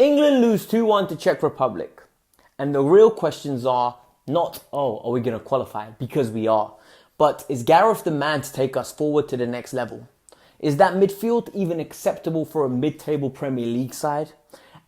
England lose 2-1 to Czech Republic. And the real questions are not, are we going to qualify? Because we are. But is Gareth the man to take us forward to the next level? Is that midfield even acceptable for a mid-table Premier League side?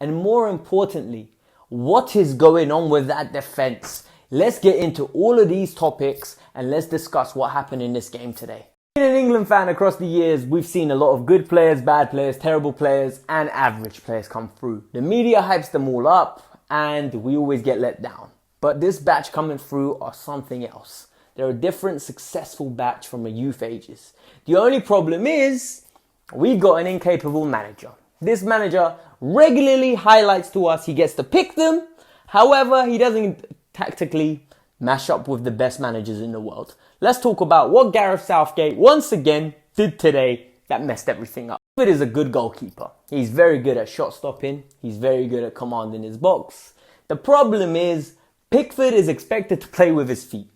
And more importantly, what is going on with that defence? Let's get into all of these topics and let's discuss what happened in this game today. Being an England fan across the years, we've seen a lot of good players, bad players, terrible players, and average players come through. The media hypes them all up and we always get let down. But this batch coming through are something else. They're a different successful batch from the youth ages. The only problem is we've got an incapable manager. This manager regularly highlights to us he gets to pick them. However, he doesn't tactically mash up with the best managers in the world. Let's talk about what Gareth Southgate once again did today that messed everything up. Pickford is a good goalkeeper. He's very good at shot stopping. He's very good at commanding his box. The problem is Pickford is expected to play with his feet.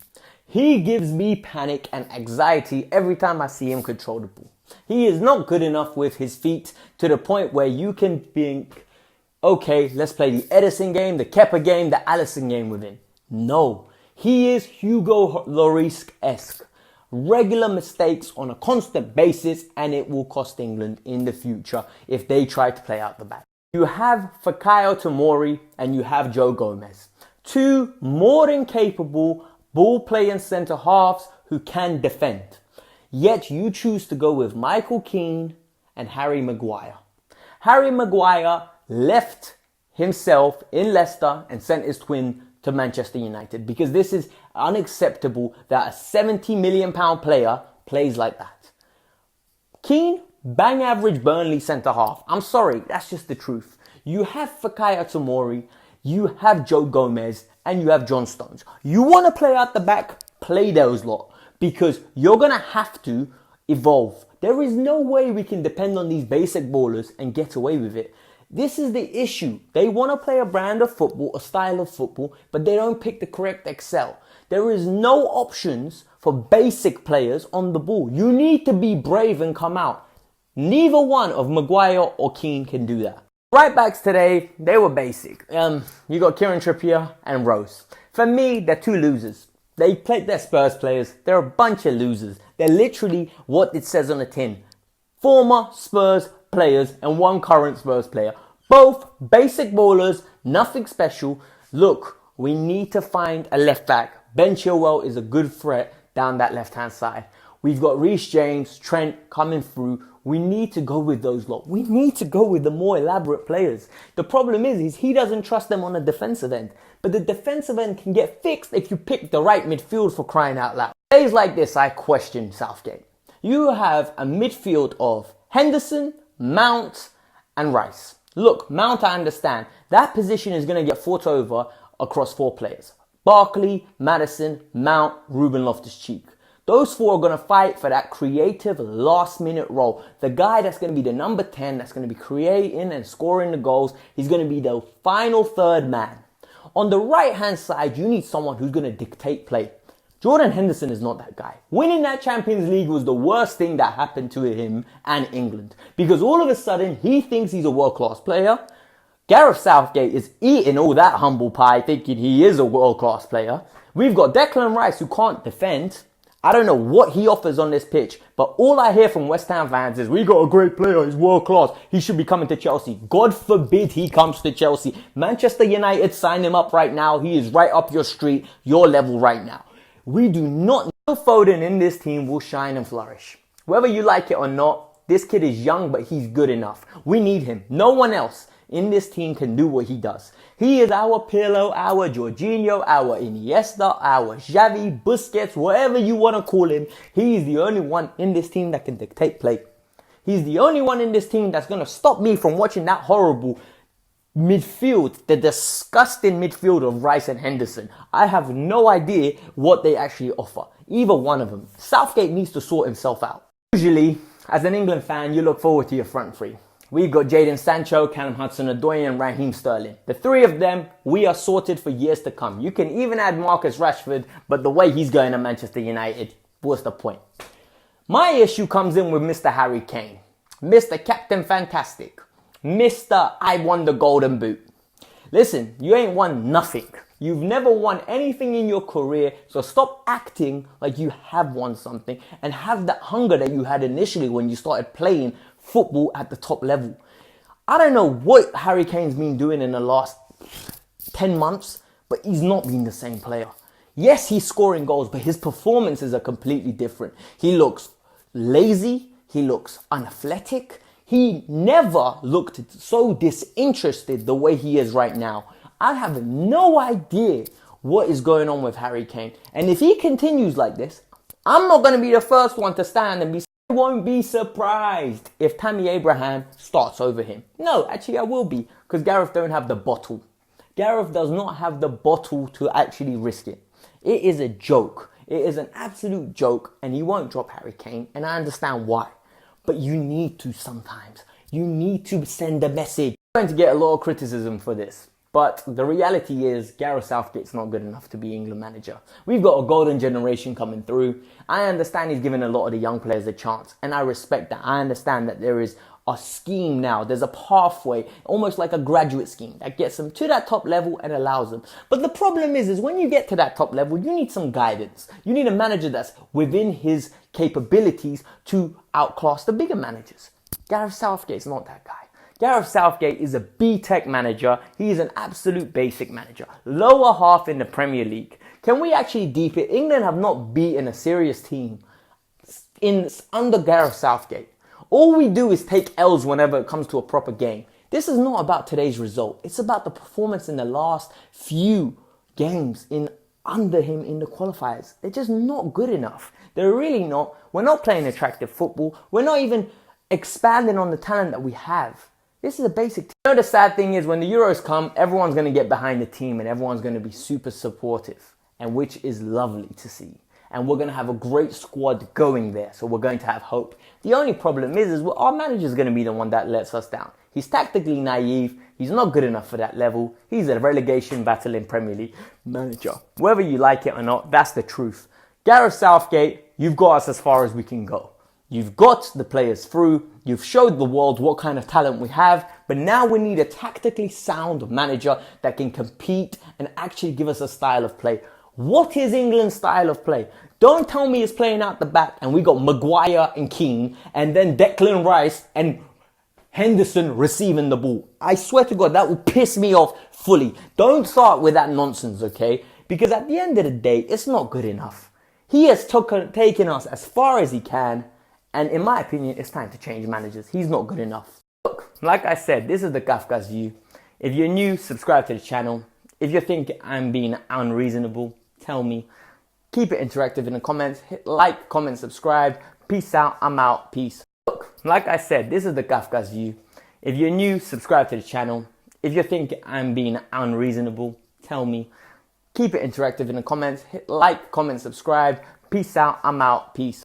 He gives me panic and anxiety every time I see him control the ball. He is not good enough with his feet to the point where you can think, okay, let's play the Edison game, the Kepa game, the Alisson game with him. No, he is Hugo Lloris-esque. Regular mistakes on a constant basis, and it will cost England in the future if they try to play out the back. You have Fikayo Tomori and you have Joe Gomez. Two more than capable ball-playing centre-halves who can defend. Yet you choose to go with Michael Keane and Harry Maguire. Harry Maguire left himself in Leicester and sent his twin to Manchester United because this is unacceptable that a £70 million player plays like that. Keane, bang average Burnley centre-half. I'm sorry, that's just the truth. You have Fikayo Tomori, you have Joe Gomez, and you have John Stones. You want to play out the back, play those lot. Because you're going to have to evolve. There is no way we can depend on these basic ballers and get away with it. This is the issue. They want to play a brand of football, a style of football, but they don't pick the correct excel. There is no options for basic players on the ball. You need to be brave and come out. Neither one of Maguire or Keane can do that. Right backs today, they were basic. You got Kieran Trippier and Rose. For me, they're two losers. They played their Spurs players. They're a bunch of losers. They're literally what it says on the tin. Former Spurs players and one current Spurs player. Both basic ballers, nothing special. Look, we need to find a left back. Ben Chilwell is a good threat down that left-hand side. We've got Reece James, Trent coming through. We need to go with those lot. We need to go with the more elaborate players. The problem is he doesn't trust them on the defensive end. But the defensive end can get fixed if you pick the right midfield, for crying out loud. Days like this, I question Southgate. You have a midfield of Henderson, Mount, and Rice. Look, Mount, I understand. That position is going to get fought over across four players. Barkley, Maddison, Mount, Ruben Loftus-Cheek. Those four are going to fight for that creative last-minute role. The guy that's going to be the number 10, that's going to be creating and scoring the goals. He's going to be the final third man. On the right-hand side, you need someone who's going to dictate play. Jordan Henderson is not that guy. Winning that Champions League was the worst thing that happened to him and England. Because all of a sudden, he thinks he's a world-class player. Gareth Southgate is eating all that humble pie thinking he is a world-class player. We've got Declan Rice who can't defend. I don't know what he offers on this pitch, but all I hear from West Ham fans is, we got a great player, he's world class, he should be coming to Chelsea. God forbid he comes to Chelsea. Manchester United, sign him up right now. He is right up your street, your level right now. We do not know Foden in this team will shine and flourish. Whether you like it or not, this kid is young, but he's good enough. We need him. No one else in this team can do what he does. He is our Pirlo, our Jorginho, our Iniesta, our Xavi, Busquets, whatever you want to call him. He is the only one in this team that can dictate play. He's the only one in this team that's going to stop me from watching that horrible midfield, the disgusting midfield of Rice and Henderson. I have no idea what they actually offer. Either one of them. Southgate needs to sort himself out. Usually, as an England fan, you look forward to your front three. We've got Jadon Sancho, Callum Hudson-Odoi and Raheem Sterling. The three of them, we are sorted for years to come. You can even add Marcus Rashford, but the way he's going to Manchester United, what's the point? My issue comes in with Mr. Harry Kane. Mr. Captain Fantastic. Mr. I won the golden boot. Listen, you ain't won nothing. You've never won anything in your career, so stop acting like you have won something and have that hunger that you had initially when you started playing football at the top level. I don't know what Harry Kane's been doing in the last 10 months, but he's not been the same player. Yes, he's scoring goals, but his performances are completely different. He looks lazy, he looks unathletic. He never looked so disinterested the way he is right now. I have no idea what is going on with Harry Kane. And if he continues like this, I'm not going to be the first one to stand and I won't be surprised if Tammy Abraham starts over him. No, actually I will be, because Gareth don't have the bottle. Gareth does not have the bottle to actually risk it. It is a joke. It is an absolute joke, and he won't drop Harry Kane, and I understand why. But you need to sometimes. You need to send a message. I'm going to get a lot of criticism for this, but the reality is Gareth Southgate's not good enough to be England manager. We've got a golden generation coming through. I understand he's giving a lot of the young players a chance, and I respect that. I understand that there is a scheme now. There's a pathway, almost like a graduate scheme that gets them to that top level and allows them. But the problem is when you get to that top level, you need some guidance. You need a manager that's within his capabilities to outclass the bigger managers. Gareth Southgate's not that guy. Gareth Southgate is a B-Tech manager. He is an absolute basic manager. Lower half in the Premier League. Can we actually deep it? England have not beaten a serious team under Gareth Southgate. All we do is take L's whenever it comes to a proper game. This is not about today's result. It's about the performance in the last few games under him in the qualifiers. They're just not good enough. They're really not. We're not playing attractive football. We're not even expanding on the talent that we have. This is a basic team. You know, the sad thing is when the Euros come, everyone's going to get behind the team and everyone's going to be super supportive, and which is lovely to see. And we're going to have a great squad going there, so we're going to have hope. The only problem is our manager's going to be the one that lets us down. He's tactically naive. He's not good enough for that level. He's a relegation battling Premier League manager. Whether you like it or not, that's the truth. Gareth Southgate, you've got us as far as we can go. You've got the players through. You've showed the world what kind of talent we have. But now we need a tactically sound manager that can compete and actually give us a style of play. What is England's style of play? Don't tell me it's playing out the back and we got Maguire and Kane and then Declan Rice and Henderson receiving the ball. I swear to God, that will piss me off fully. Don't start with that nonsense, okay? Because at the end of the day, it's not good enough. He has taken us as far as he can, and in my opinion, it's time to change managers. He's not good enough. Look, like I said, this is the Kafka's View. If you're new, subscribe to the channel. If you think I'm being unreasonable, tell me. Keep it interactive in the comments. Hit like, comment, subscribe. Peace out. I'm out. Peace. Look, like I said, this is the Kafka's View. If you're new, subscribe to the channel. If you think I'm being unreasonable, tell me. Keep it interactive in the comments. Hit like, comment, subscribe. Peace out. I'm out. Peace.